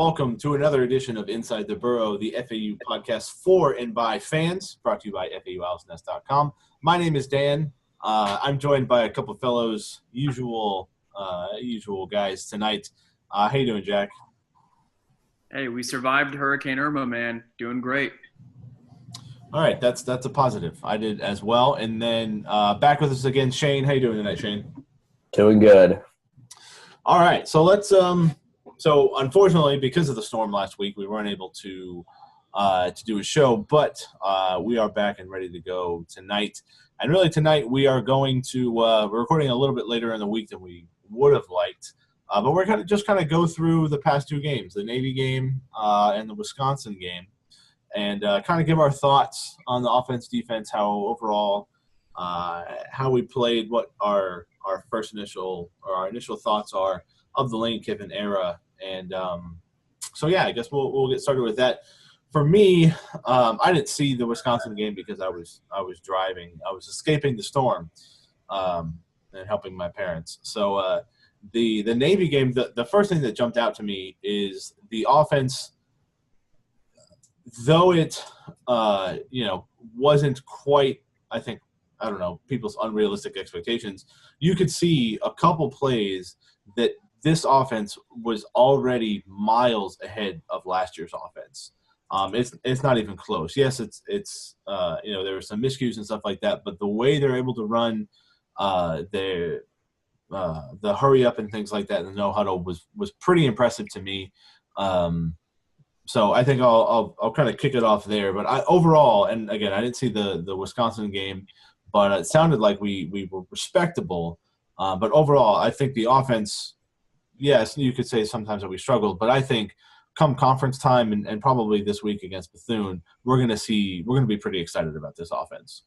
welcome to another edition of Inside the Borough, the FAU podcast for and by fans, brought to you by FAUOwlsNest.com. My name is Dan. I'm joined by a couple of fellows, usual guys tonight. How you doing, Jack? Hey, we survived Hurricane Irma, man. Doing great. All right, that's a positive. I did as well. And then back with us again, Shane. How you doing tonight, Shane? Doing good. All right, so let's so unfortunately, because of the storm last week, we weren't able to do a show, but we are back and ready to go tonight. And really tonight we are going to we're recording a little bit later in the week than we would have liked. But we're going to just kind of go through the past two games, the Navy game and the Wisconsin game, and kind of give our thoughts on the offense, defense, how overall, how we played, what our initial thoughts are of the Lane Kiffin era. And so, yeah, I guess we'll get started with that. For me, I didn't see the Wisconsin game because I was driving. I was escaping the storm and helping my parents. So the Navy game, the first thing that jumped out to me is the offense, though it wasn't quite, people's unrealistic expectations. You could see a couple plays that this offense was already miles ahead of last year's offense. It's not even close. Yes, it's there were some miscues and stuff like that, but the way they're able to run the hurry up and things like that in the no huddle was pretty impressive to me. So I think I'll kind of kick it off there. But overall, and again, I didn't see the Wisconsin game, but it sounded like we were respectable. But overall, I think the offense, yes, you could say sometimes that we struggled, but I think come conference time and probably this week against Bethune, we're going to be pretty excited about this offense.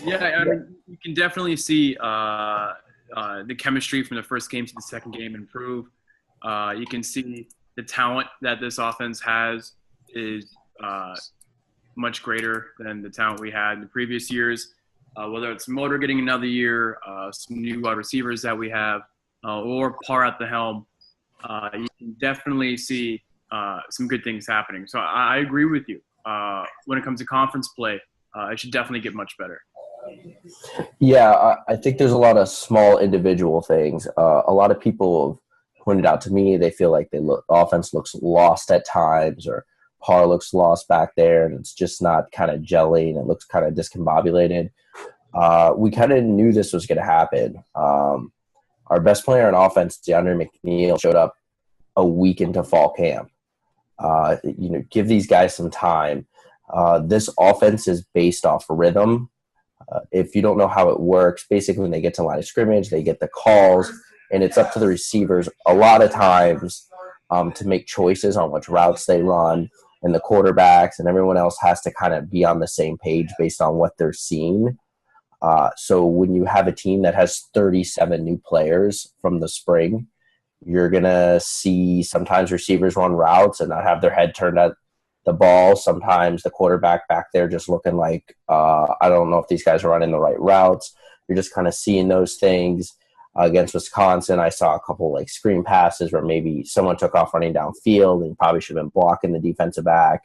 Yeah, I mean, you can definitely see the chemistry from the first game to the second game improve. You can see the talent that this offense has is much greater than the talent we had in the previous years. Whether it's Motor getting another year, some new wide receivers that we have, or Parr at the helm, you can definitely see some good things happening. So I agree with you. When it comes to conference play, it should definitely get much better. Yeah, I think there's a lot of small individual things. A lot of people have pointed out to me they feel like offense looks lost at times, or Parr looks lost back there, and it's just not kind of gelling. It looks kind of discombobulated. We kind of knew this was going to happen. Our best player on offense, DeAndre McNeil, showed up a week into fall camp. Give these guys some time. This offense is based off rhythm. If you don't know how it works, basically when they get to line of scrimmage, they get the calls, and it's up to the receivers a lot of times to make choices on which routes they run, and the quarterbacks and everyone else has to kind of be on the same page based on what they're seeing. So when you have a team that has 37 new players from the spring, you're going to see sometimes receivers run routes and not have their head turned at the ball. Sometimes the quarterback back there just looking like, I don't know if these guys are running the right routes. You're just kind of seeing those things. Against Wisconsin, I saw a couple screen passes where maybe someone took off running downfield and probably should have been blocking the defensive back.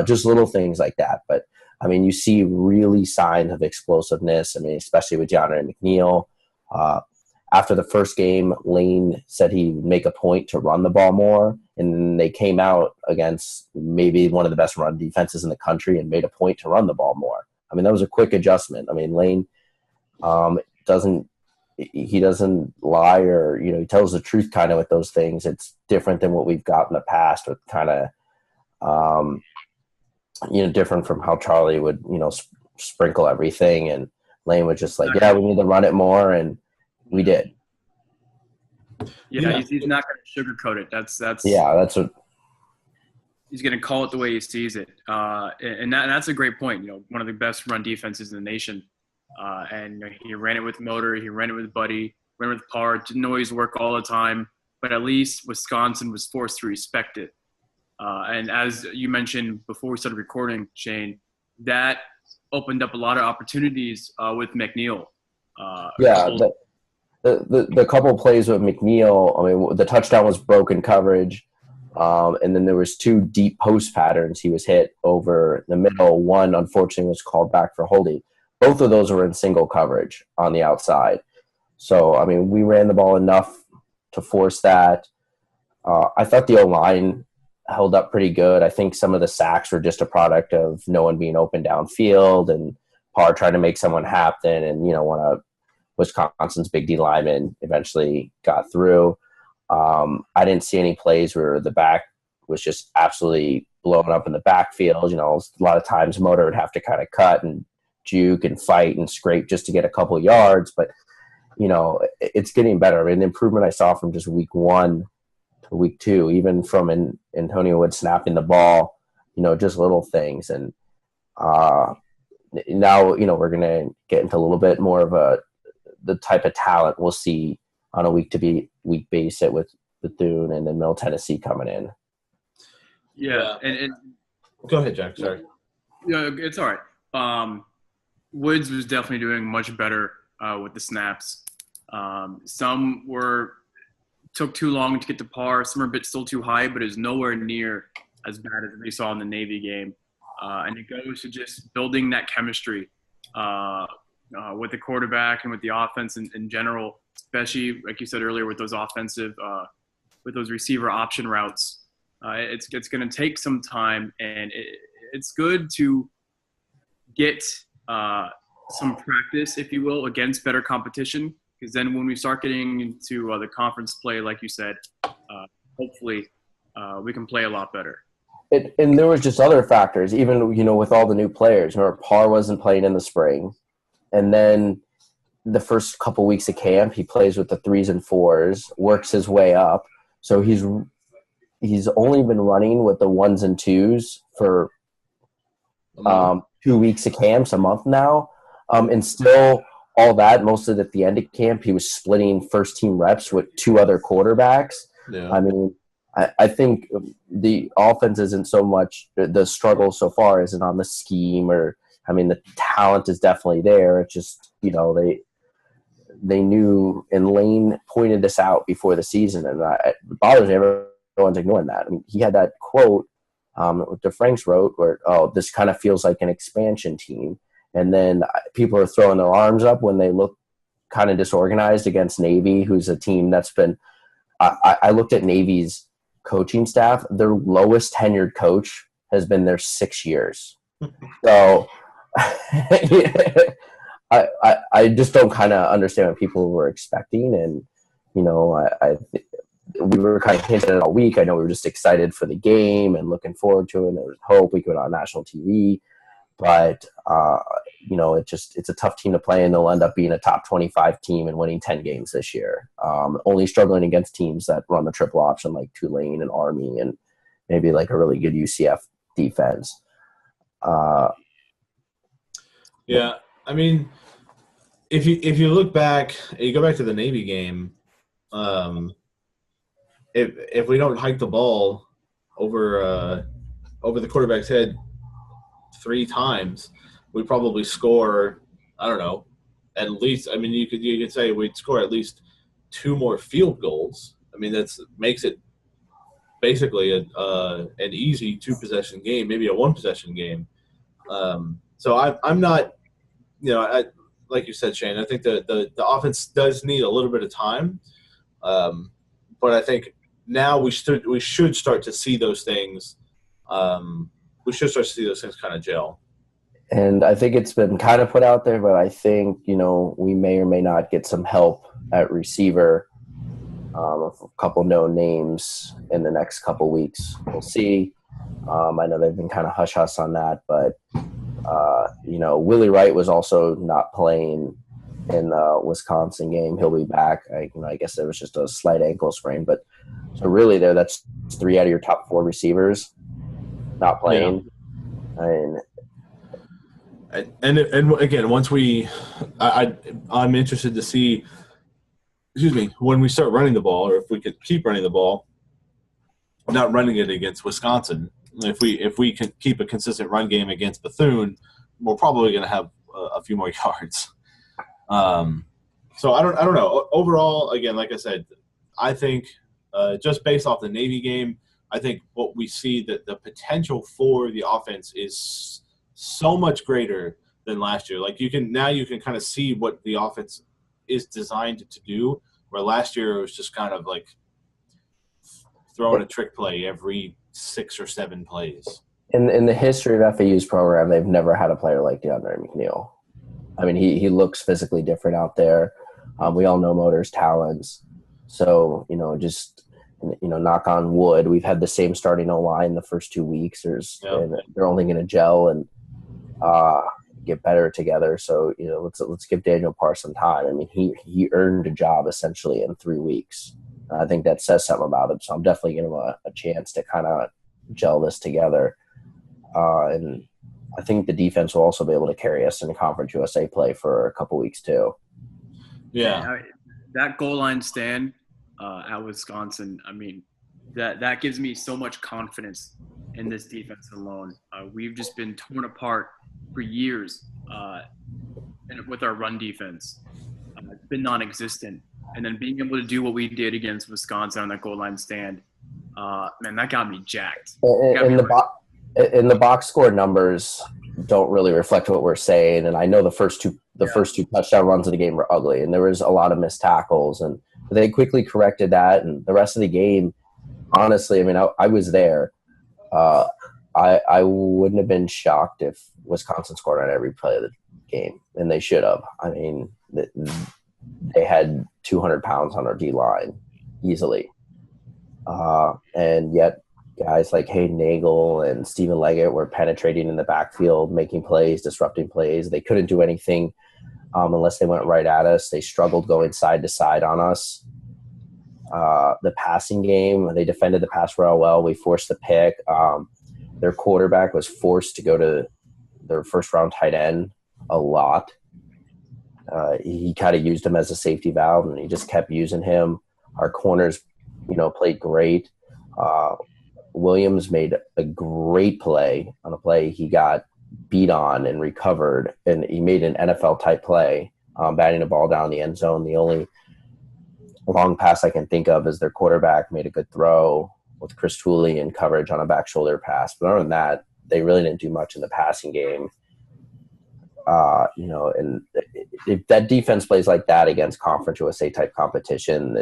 Just little things like that. But I mean, you see really signs of explosiveness. I mean, especially with DeAndre McNeil. After the first game, Lane said he'd make a point to run the ball more, and they came out against maybe one of the best run defenses in the country and made a point to run the ball more. I mean, that was a quick adjustment. I mean, Lane doesn't lie, or he tells the truth kind of with those things. It's different than what we've got in the past with kind of different from how Charlie would, sprinkle everything. And Lane was just like, yeah, we need to run it more. And we did. Yeah. He's not going to sugarcoat it. That's what he's going to call it the way he sees it. And that's a great point. One of the best run defenses in the nation. And he ran it with Motor. He ran it with Buddy, ran it with Parr. Didn't always work all the time, but at least Wisconsin was forced to respect it. And as you mentioned before we started recording, Shane, that opened up a lot of opportunities with McNeil. the couple plays with McNeil, I mean, the touchdown was broken coverage, and then there was 2 deep post patterns he was hit over the middle. One, unfortunately, was called back for holding. Both of those were in single coverage on the outside. So, I mean, we ran the ball enough to force that. I thought the O-line held up pretty good. I think some of the sacks were just a product of no one being open downfield and Parr trying to make someone happen, and, one of Wisconsin's big D lineman eventually got through. I didn't see any plays where the back was just absolutely blown up in the backfield. A lot of times Motor would have to kind of cut and juke and fight and scrape just to get a couple yards. But, it's getting better. I mean, the improvement I saw from just week 1 to week 2, even from Antonio Wood snapping the ball, just little things. And now, we're going to get into a little bit more of the type of talent we'll see on a week basis with Bethune and then Middle Tennessee coming in. Yeah, and go ahead, Jack. Sorry. Yeah, it's all right. Woods was definitely doing much better with the snaps. Some took too long to get to Parr. Some are a bit still too high, but is nowhere near as bad as we saw in the Navy game. And it goes to just building that chemistry with the quarterback and with the offense in general, especially like you said earlier with those with those receiver option routes. It's going to take some time, and it's good to get some practice, if you will, against better competition. Because then when we start getting into the conference play, like you said, hopefully we can play a lot better. And there was just other factors, even, with all the new players. Remember, Parr wasn't playing in the spring. And then the first couple weeks of camp, he plays with the 3s and 4s, works his way up. So he's only been running with the 1s and 2s for 2 weeks of camps, a month now. And still all that, most of it at the end of camp, he was splitting first-team reps with 2 other quarterbacks. Yeah. I mean, I think the offense isn't so much – the struggle so far isn't on the scheme or – I mean, the talent is definitely there. It's just, they knew, and Lane pointed this out before the season, and it bothers me. Everyone's ignoring that. I mean, he had that quote DeFranks wrote where, this kind of feels like an expansion team. And then people are throwing their arms up when they look kind of disorganized against Navy, who's a team that's been I looked at Navy's coaching staff. Their lowest tenured coach has been there 6 years. So I just don't kind of understand what people were expecting. And, we were kind of hinting at it all week. I know we were just excited for the game and looking forward to it. And there was hope we could go on national TV. But, it's a tough team to play, and they'll end up being a top 25 team and winning 10 games this year. Only struggling against teams that run the triple option like Tulane and Army and maybe like a really good UCF defense. Yeah, I mean, if you look back, you go back to the Navy game, if we don't hike the ball over the quarterback's head 3 times, we probably score, I don't know, at least. I mean, you could say we'd score at least 2 more field goals. I mean, makes it basically an easy 2-possession game, maybe a 1-possession game. So I'm not, like you said, Shane, I think the offense does need a little bit of time, but I think now we should start to see those things. We should start to see those things kind of gel. And I think it's been kind of put out there, but I think, we may or may not get some help at receiver, a couple known names in the next couple weeks. We'll see. I know they've been kind of hush-hush on that, but, Willie Wright was also not playing in the Wisconsin game. He'll be back. I guess there was just a slight ankle sprain. But so really that's 3 out of your top 4 receivers not playing. Yeah. And again, once I'm interested to see, when we start running the ball, or if we could keep running the ball, not running it against Wisconsin. If we can keep a consistent run game against Bethune, we're probably going to have a few more yards. So I don't know. Overall, again, like I said, I think just based off the Navy game, I think what we see that the potential for the offense is so much greater than last year. Like you can kind of see what the offense is designed to do. Where last year it was just kind of like throwing a trick play every 6 or 7 plays. In the history of FAU's program, they've never had a player like DeAndre McNeil. I mean, he looks physically different out there. We all know Motor's talents. So, just, knock on wood, we've had the same starting O-line the first 2 weeks. And they're only going to gel and get better together. So, let's give Daniel Parr some time. I mean, he earned a job essentially in 3 weeks. I think that says something about him. So I'm definitely giving him a chance to kind of gel this together. And I think the defense will also be able to carry us in Conference USA play for a couple weeks too. Yeah. That goal line stand at Wisconsin, I mean, that gives me so much confidence in this defense alone. We've just been torn apart for years with our run defense. It's been non-existent. And then being able to do what we did against Wisconsin on that goal line stand, man, that got me jacked. In the box score numbers don't really reflect what we're saying, and I know the first two touchdown runs of the game were ugly, and there was a lot of missed tackles, and they quickly corrected that. And the rest of the game, honestly, I mean, I was there. I wouldn't have been shocked if Wisconsin scored on every play of the game, and they should have. I mean, they had 200 pounds on our D-line easily. And yet guys like Hayden Nagel and Stephen Leggett were penetrating in the backfield, making plays, disrupting plays. They couldn't do anything unless they went right at us. They struggled going side to side on us. The passing game, they defended the pass real well. We forced the pick. Their quarterback was forced to go to their first-round tight end a lot. He kind of used him as a safety valve, and he just kept using him. Our corners, played great. Williams made a great play on a play he got beat on and recovered, and he made an NFL-type play, batting the ball down the end zone. The only long pass I can think of is their quarterback made a good throw with Chris Tooley in coverage on a back shoulder pass. But other than that, they really didn't do much in the passing game. And if that defense plays like that against Conference USA type competition,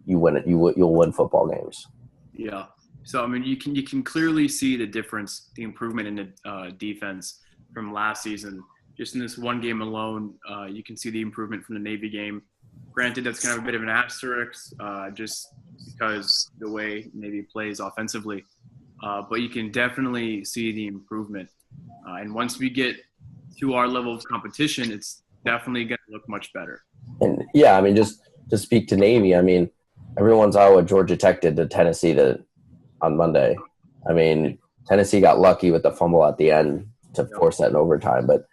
you'll win football games. Yeah. So I mean, you can clearly see the difference, the improvement in the defense from last season. Just in this one game alone, you can see the improvement from the Navy game. Granted, that's kind of a bit of an asterisk, just because the way Navy plays offensively. But you can definitely see the improvement. And once we get to our level of competition, it's definitely going to look much better. And yeah, I mean, just to speak to Navy, I mean, everyone saw what Georgia Tech did to Tennessee on Monday. I mean, Tennessee got lucky with the fumble at the end to force that in overtime. But,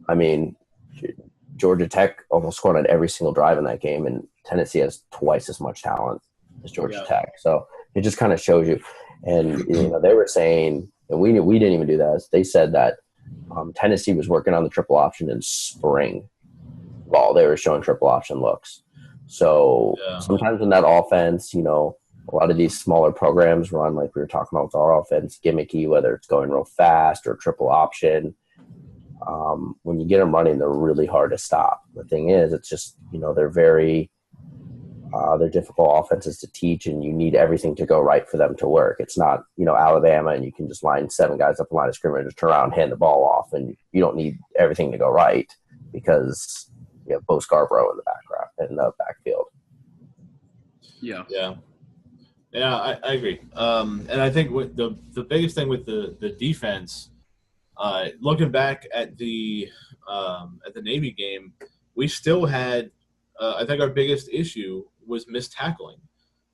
I mean, Georgia Tech almost scored on every single drive in that game, and Tennessee has twice as much talent as Georgia Tech. So it just kind of shows you. And, they were saying – and we didn't even do that. They said that Tennessee was working on the triple option in spring while they were showing triple option looks. So sometimes in that offense, a lot of these smaller programs run, like we were talking about with our offense, gimmicky, whether it's going real fast or triple option. When you get them running, they're really hard to stop. The thing is, it's just, they're very they're difficult offenses to teach, and you need everything to go right for them to work. It's not, Alabama, and you can just line 7 guys up the line of scrimmage, just turn around, hand the ball off, and you don't need everything to go right because you have Bo Scarborough in the backfield. Yeah. I agree. And I think with the biggest thing with the defense, looking back at the Navy game, we still had I think our biggest issue was missed tackling.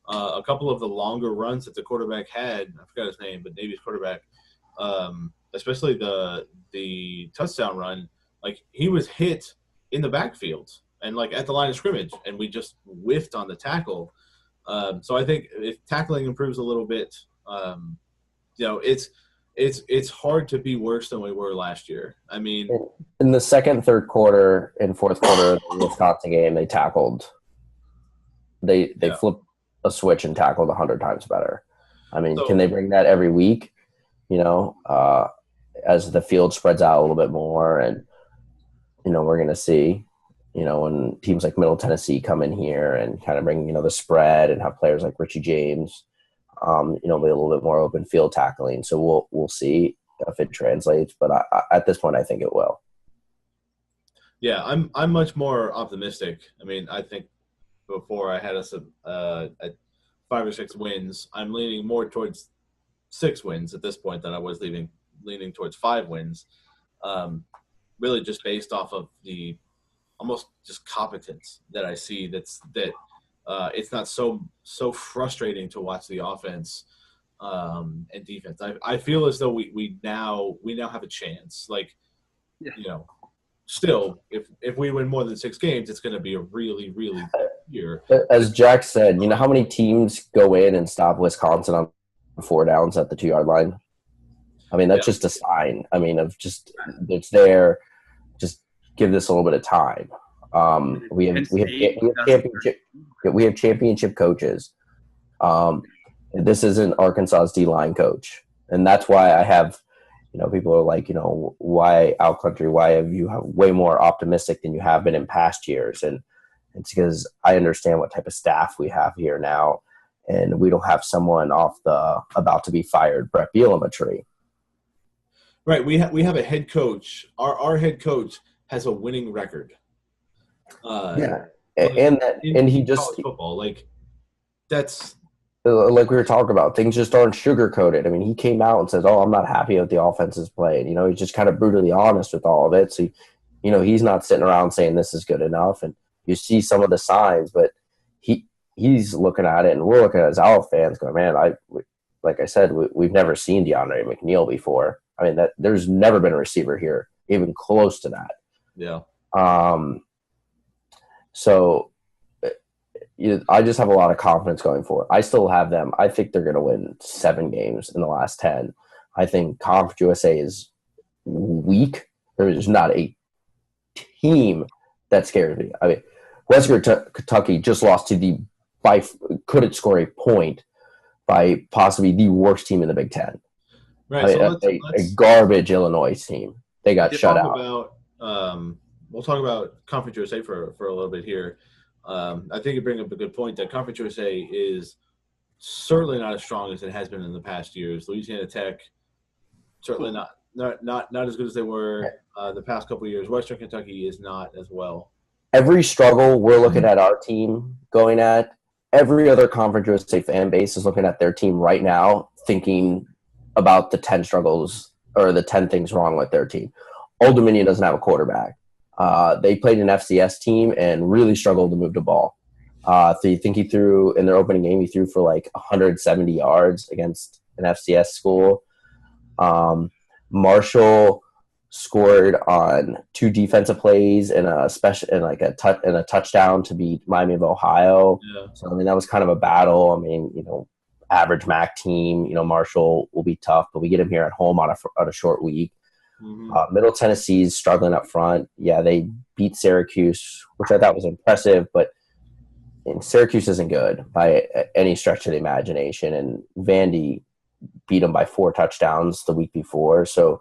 A couple of the longer runs that the quarterback had, I forgot his name, but Navy's quarterback, especially the touchdown run, like he was hit in the backfield and like at the line of scrimmage, and we just whiffed on the tackle. So I think if tackling improves a little bit, it's hard to be worse than we were last year. I mean, in the second, third quarter, and fourth quarter of the Wisconsin game, they tackled. They flipped a switch and tackled 100 times better. I mean, can they bring that every week? As the field spreads out a little bit more, and we're going to see, when teams like Middle Tennessee come in here and kind of bring the spread and have players like Richie James, be a little bit more open field tackling. So we'll see if it translates, but at this point, I think it will. Yeah, I'm much more optimistic. I mean, I think before I had us at 5 or 6 wins. I'm leaning more towards 6 wins at this point than I was leaning towards 5 wins. Really just based off of the almost just competence that I see that it's not so frustrating to watch the offense and defense. I feel as though we now have a chance. Still, if we win more than 6 games, it's going to be a really, really good year. As Jack said, how many teams go in and stop Wisconsin on 4 downs at the 2-yard line? I mean, that's just a sign. I mean, of just it's there. Just give this a little bit of time. We have championship coaches. This isn't Arkansas's D-line coach, and that's why I have. People are like, why Outcountry? Why have you way more optimistic than you have been in past years? And it's because I understand what type of staff we have here now, and we don't have someone off the about to be fired Brett Bielema tree. Right. We have a head coach. Our head coach has a winning record. And he just football that's. Like we were talking about, things just aren't sugar-coated. I mean, he came out and says, I'm not happy with the offense's play. And, he's just kind of brutally honest with all of it. So, he's not sitting around saying this is good enough. And you see some of the signs, but he's looking at it, and we're looking at it as our fans going, man, like I said, we've never seen DeAndre McNeil before. I mean, there's never been a receiver here even close to that. Yeah. So – I just have a lot of confidence going forward. I still have them. I think they're going to win 7 games in the last 10. I think Conference USA is weak. There is not a team that scares me. I mean, Western Kentucky just lost to couldn't score a point by possibly the worst team in the Big Ten. Right. A garbage Illinois team. They got shut out. We'll talk about Conference USA for a little bit here. I think you bring up a good point that Conference USA is certainly not as strong as it has been in the past years. Louisiana Tech, certainly not as good as they were the past couple of years. Western Kentucky is not as well. Every struggle we're looking at our team going at, every other Conference USA fan base is looking at their team right now thinking about the 10 struggles or the 10 things wrong with their team. Old Dominion doesn't have a quarterback. They played an FCS team and really struggled to move the ball. So you think he threw in their opening game, he threw for 170 yards against an FCS school. Marshall scored on 2 defensive plays and a touchdown to beat Miami of Ohio. Yeah. So that was kind of a battle. I mean, average MAC team. Marshall will be tough, but we get him here at home on a short week. Mm-hmm. Middle Tennessee's struggling up front. Yeah, they beat Syracuse, which I thought was impressive, but Syracuse isn't good by any stretch of the imagination, and Vandy beat them by 4 touchdowns the week before. So,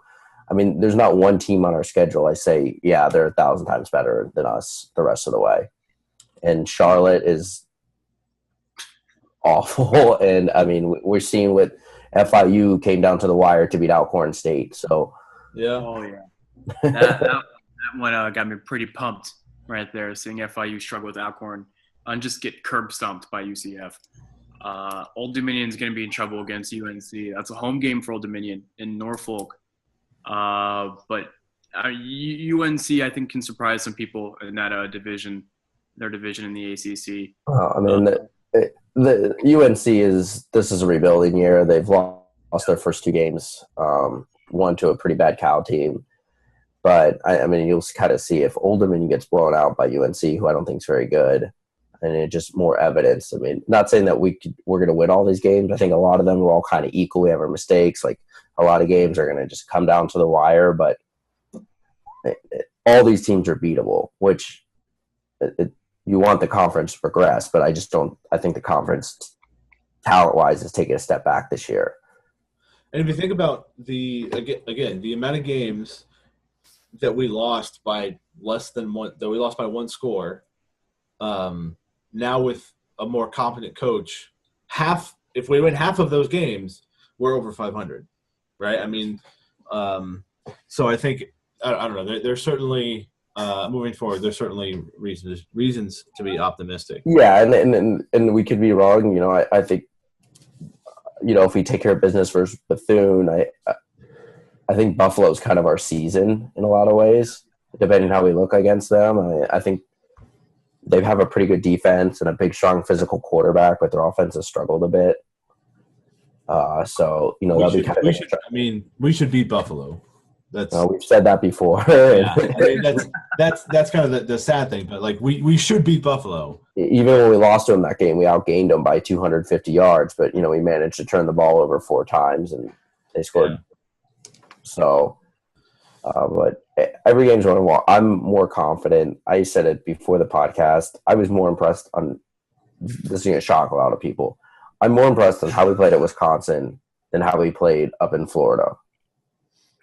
I mean, there's not one team on our schedule I say, yeah, they're 1,000 times better than us the rest of the way. And Charlotte is awful, and, I mean, we're seeing what FIU came down to the wire to beat Alcorn State, so – yeah. Oh, yeah. That one got me pretty pumped right there, seeing FIU struggle with Alcorn and just get curb stomped by UCF. Old Dominion's going to be in trouble against UNC. That's a home game for Old Dominion in Norfolk. But UNC, I think, can surprise some people in that division, their division in the ACC. I mean, the UNC this is a rebuilding year. They've lost their first 2 games. One to a pretty bad Cal team. But, I mean, you'll kind of see if Old Dominion gets blown out by UNC, who I don't think is very good, and it just more evidence. I mean, not saying that we're going to win all these games. I think a lot of them are all kind of equal. We have our mistakes. Like a lot of games are going to just come down to the wire, but all these teams are beatable, which you want the conference to progress, but I just don't. I think the conference, talent-wise, is taking a step back this year. And if you think about the amount of games that we lost by less than one, that we lost by one score, now with a more competent coach, if we win half of those games, we're over 500, right? I mean, so I think I don't know. There's certainly moving forward. There's certainly reasons to be optimistic. Yeah, and we could be wrong. You know, I think, you know, if we take care of business versus Bethune, I think Buffalo's kind of our season in a lot of ways, depending on how we look against them. I think they have a pretty good defense and a big, strong physical quarterback, but their offense has struggled a bit. So, you know, we should beat Buffalo. We've said that before. Yeah. I mean, that's kind of the sad thing, but like we should beat Buffalo. Even when we lost to them that game, we outgained them by 250 yards, but you know, we managed to turn the ball over 4 times and they scored. Yeah. So, but every game's going well. I'm more confident. I said it before the podcast. I was more impressed on this is going to shock a lot of people. I'm more impressed on how we played at Wisconsin than how we played up in Florida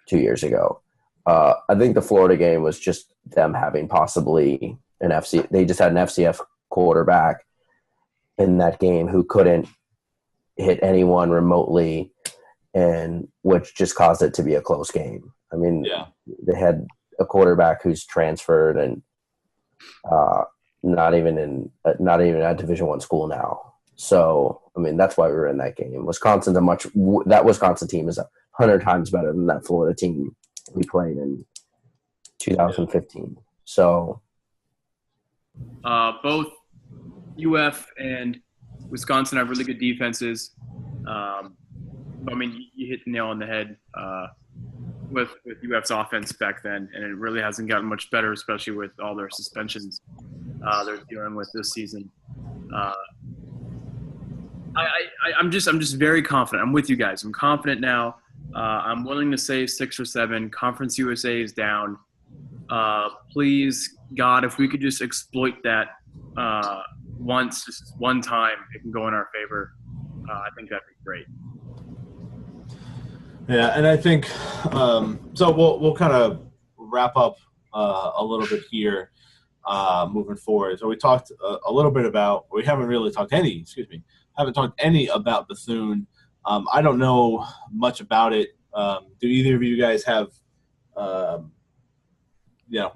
2 years ago. I think the Florida game was just them having possibly they just had an FCF quarterback in that game who couldn't hit anyone remotely, and which just caused it to be a close game. I mean, they had a quarterback who's transferred and not even at Division I school now. So, I mean, that's why we were in that game. That Wisconsin team is 100 times better than that Florida team we played in 2015. So, both UF and Wisconsin have really good defenses. I mean, you hit the nail on the head with UF's offense back then, and it really hasn't gotten much better, especially with all their suspensions they're dealing with this season. I'm just very confident. I'm with you guys. I'm confident now. I'm willing to say 6 or 7. Conference USA is down. Please, God, if we could just exploit that once, just one time, it can go in our favor. I think that'd be great. Yeah, and I think so. We'll kind of wrap up a little bit here moving forward. So we talked a little bit about. We haven't really talked any. Haven't talked any about Bethune. I don't know much about it. Do either of you guys have, an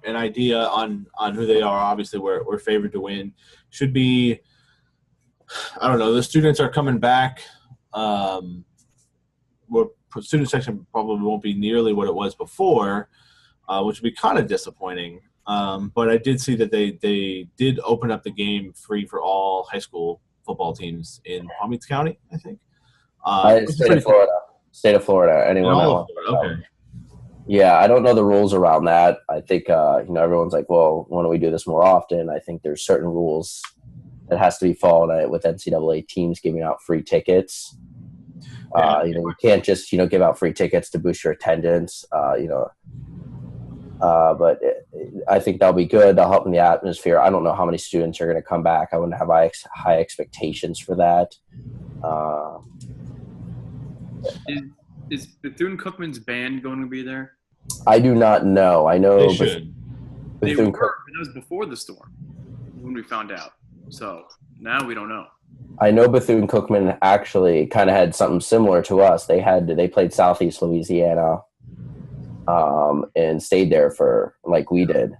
idea on who they are? Obviously, we're favored to win. Should be. I don't know. The students are coming back. Student section probably won't be nearly what it was before, which would be kind of disappointing. But I did see that they did open up the game free for all high school football teams in Palm Beach County, I think. State of Florida. Anyone else? Okay. Yeah, I don't know the rules around that. I think everyone's like, well, why don't we do this more often? I think there's certain rules that has to be followed with NCAA teams giving out free tickets. You can't just give out free tickets to boost your attendance. But I think that'll be good. That'll help in the atmosphere. I don't know how many students are going to come back. I wouldn't have high expectations for that. Is Bethune-Cookman's band going to be there? I do not know. I know they should. They were. That was before the storm when we found out. So now we don't know. I know Bethune-Cookman actually kind of had something similar to us. They played Southeast Louisiana and stayed there for like we did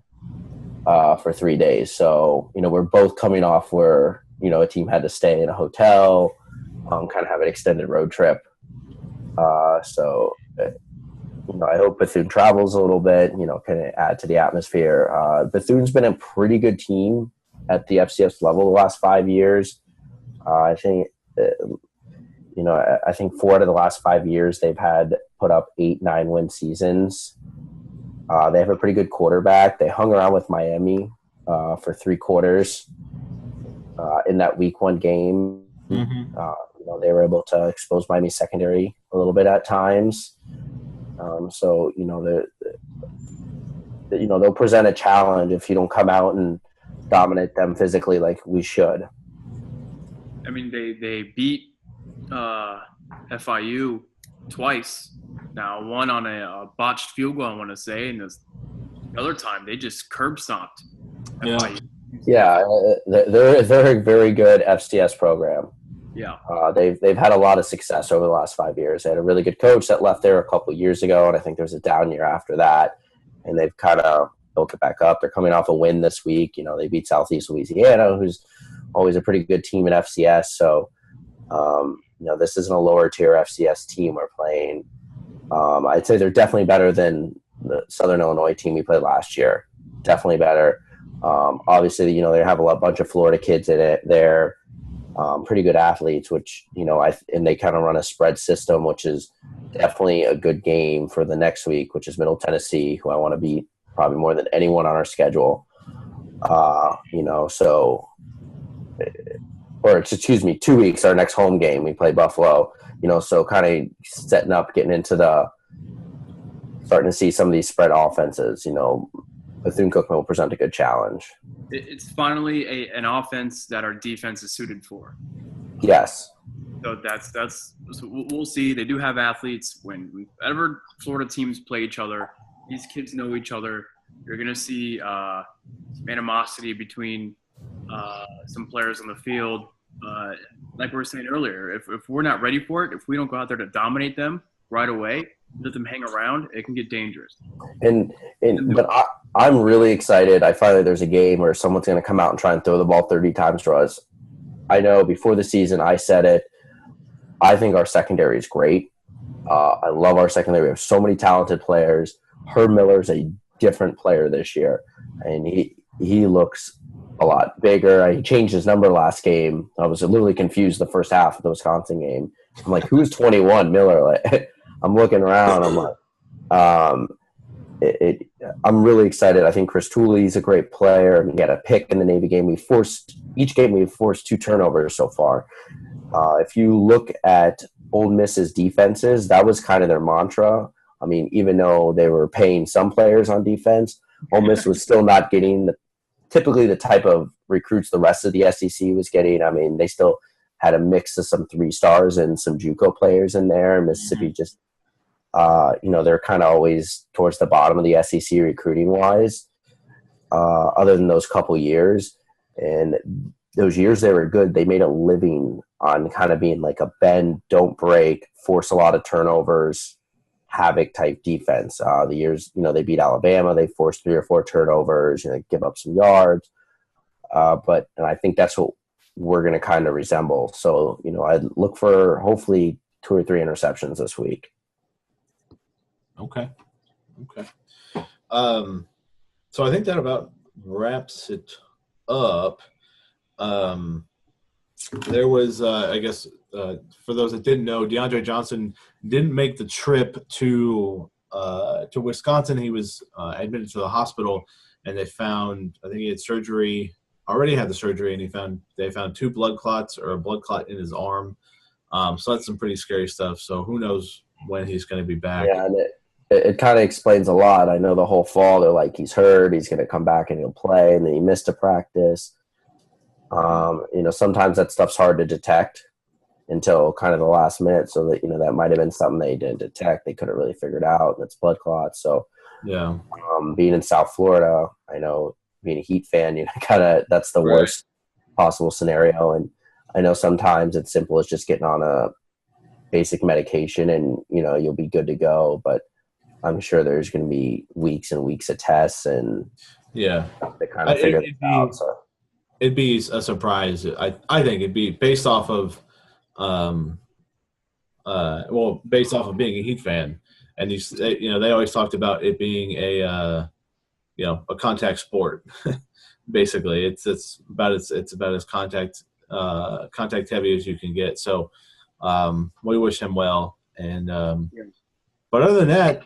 for 3 days. So we're both coming off where a team had to stay in a hotel, kind of have an extended road trip. So I hope Bethune travels a little bit. Kind of add to the atmosphere. Bethune's been a pretty good team at the FCS level the last 5 years. I think, I think 4 out of the last 5 years they've had put up 8-9 win seasons. They have a pretty good quarterback. They hung around with Miami for 3 quarters. in that week 1 game. Mm-hmm. They were able to expose Miami's secondary a little bit at times. So they'll present a challenge if you don't come out and dominate them physically like we should. I mean, they beat FIU twice. Now, one on a botched field goal, I want to say, and the other time they just curb stomped FIU. Yeah, they're a very good FCS program. Yeah, they've had a lot of success over the last 5 years. They had a really good coach that left there a couple of years ago, and I think there was a down year after that. And they've kind of built it back up. They're coming off a win this week. They beat Southeast Louisiana, who's always a pretty good team in FCS. So, this isn't a lower tier FCS team we're playing. I'd say they're definitely better than the Southern Illinois team we played last year. Definitely better. Obviously, they have a bunch of Florida kids in it. They're pretty good athletes, which, and they kind of run a spread system, which is definitely a good game for the next week, which is Middle Tennessee, who I want to beat probably more than anyone on our schedule. Or excuse me, 2 weeks, our next home game, we play Buffalo, so kind of setting up, getting starting to see some of these spread offenses, Bethune-Cookman will present a good challenge. It's finally an offense that our defense is suited for. Yes. So so we'll see. They do have athletes. Whenever Florida teams play each other, these kids know each other. You're going to see some animosity between some players on the field. Like we were saying earlier, if we're not ready for it, if we don't go out there to dominate them right away, let them hang around, it can get dangerous. But I'm really excited. I find that there's a game where someone's going to come out and try and throw the ball 30 times for us. I know before the season I said it. I think our secondary is great. I love our secondary. We have so many talented players. Herb Miller's a different player this year, and he looks a lot bigger. He changed his number last game. I was literally confused the first half of the Wisconsin game. I'm like, who's 21? Miller? Like, I'm looking around. I'm like, I'm really excited. I think Chris Tooley's a great player. He had a pick in the Navy game. Each game we've forced 2 turnovers so far. If you look at Ole Miss's defenses, that was kind of their mantra. I mean, even though they were paying some players on defense, Ole Miss was still not getting typically the type of recruits the rest of the SEC was getting. I mean, they still had a mix of some 3-stars and some JUCO players in there. Mississippi just, they're kind of always towards the bottom of the SEC recruiting-wise, other than those couple years. And those years they were good, they made a living on kind of being like a bend, don't break, force a lot of turnovers, havoc type defense. The years, they beat Alabama, they forced 3 or 4 turnovers, give up some yards. And I think that's what we're going to kind of resemble. So, I'd look for hopefully 2 or 3 interceptions this week. Okay. So I think that about wraps it up. There was, I guess, for those that didn't know, DeAndre Johnson didn't make the trip to Wisconsin. He was admitted to the hospital, and they found, I think he had surgery, already had the surgery, and they found 2 blood clots or a blood clot in his arm. So that's some pretty scary stuff. So who knows when he's going to be back. Yeah, and it kind of explains a lot. I know the whole fall they're like, he's hurt, he's going to come back and he'll play, and then he missed a practice. Sometimes that stuff's hard to detect until kind of the last minute. So that, that might have been something they didn't detect. They couldn't really figure it out, and it's blood clots. So, yeah. Being in South Florida, I know being a Heat fan, that's the worst possible scenario. And I know sometimes it's simple as just getting on a basic medication and, you'll be good to go. But I'm sure there's going to be weeks and weeks of tests and to kind of figure it out. So. It'd be a surprise. I think it'd be based off of, based off of being a Heat fan, and they always talked about it being a contact sport. Basically, it's about as contact heavy as you can get. So, we wish him well. And but other than that,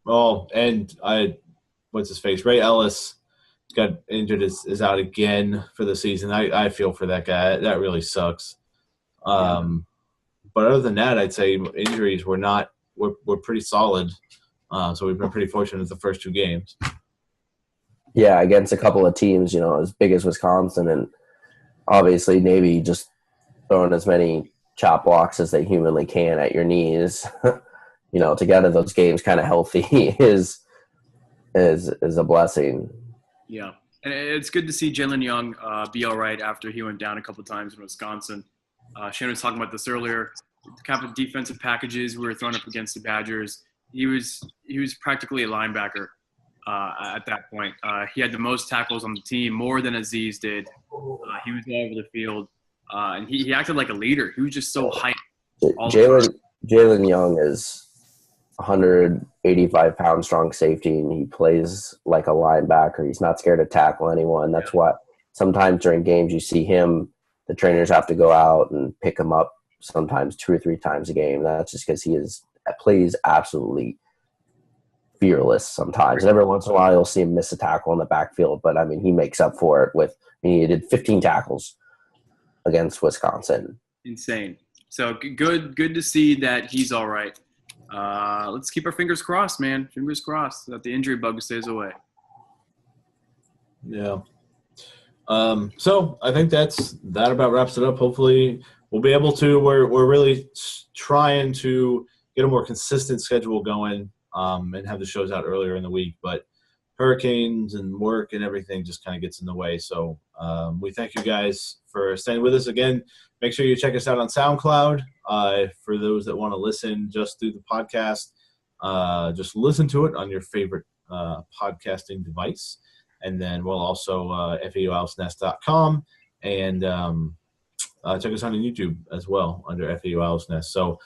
what's his face? Ray Ellis got injured is out again for the season. I feel for that guy. That really sucks. But other than that, I'd say injuries were pretty solid. So we've been pretty fortunate the first 2 games. Yeah, against a couple of teams, as big as Wisconsin, and obviously Navy just throwing as many chop blocks as they humanly can at your knees. To get out of those games kind of healthy is a blessing. Yeah, and it's good to see Jalen Young be all right after he went down a couple of times in Wisconsin. Shannon was talking about this earlier. The kind of defensive packages we were throwing up against the Badgers. He was practically a linebacker at that point. He had the most tackles on the team, more than Aziz did. He was all over the field, and he acted like a leader. He was just so hyped. Jalen Young is 185-pound strong safety, and he plays like a linebacker. He's not scared to tackle anyone. That's what sometimes during games you see him, the trainers have to go out and pick him up sometimes 2 or 3 times a game. That's just because he plays absolutely fearless sometimes. And every once in a while you'll see him miss a tackle in the backfield, but he makes up for it he did 15 tackles against Wisconsin. Insane. So good to see that he's all right. Let's keep our fingers crossed, man. Fingers crossed that the injury bug stays away. Yeah. So I think that about wraps it up. Hopefully we'll be able to. We're really trying to get a more consistent schedule going and have the shows out earlier in the week. But hurricanes and work and everything just kind of gets in the way. So we thank you guys for staying with us again. Make sure you check us out on SoundCloud. For those that want to listen just through the podcast, just listen to it on your favorite podcasting device. And then we'll also FAUOwlsNest.com and check us out on YouTube as well under FAU Owl's Nest. So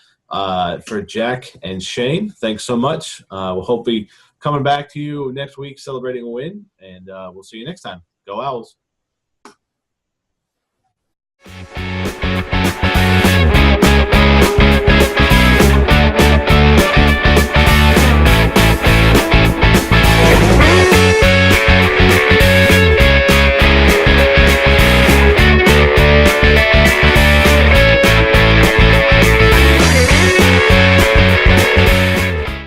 for Jack and Shane, thanks so much. We'll hope to be coming back to you next week celebrating a win, and we'll see you next time. Go Owls.